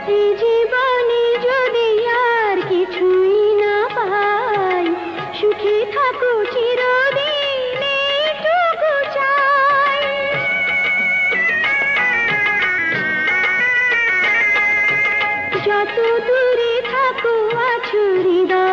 এই জীবনে যদি আর কিছুই না পাই, সুখী থাকো চিরদিন এইটুকু চাই। যত দূরে থাকো আছো হৃদয়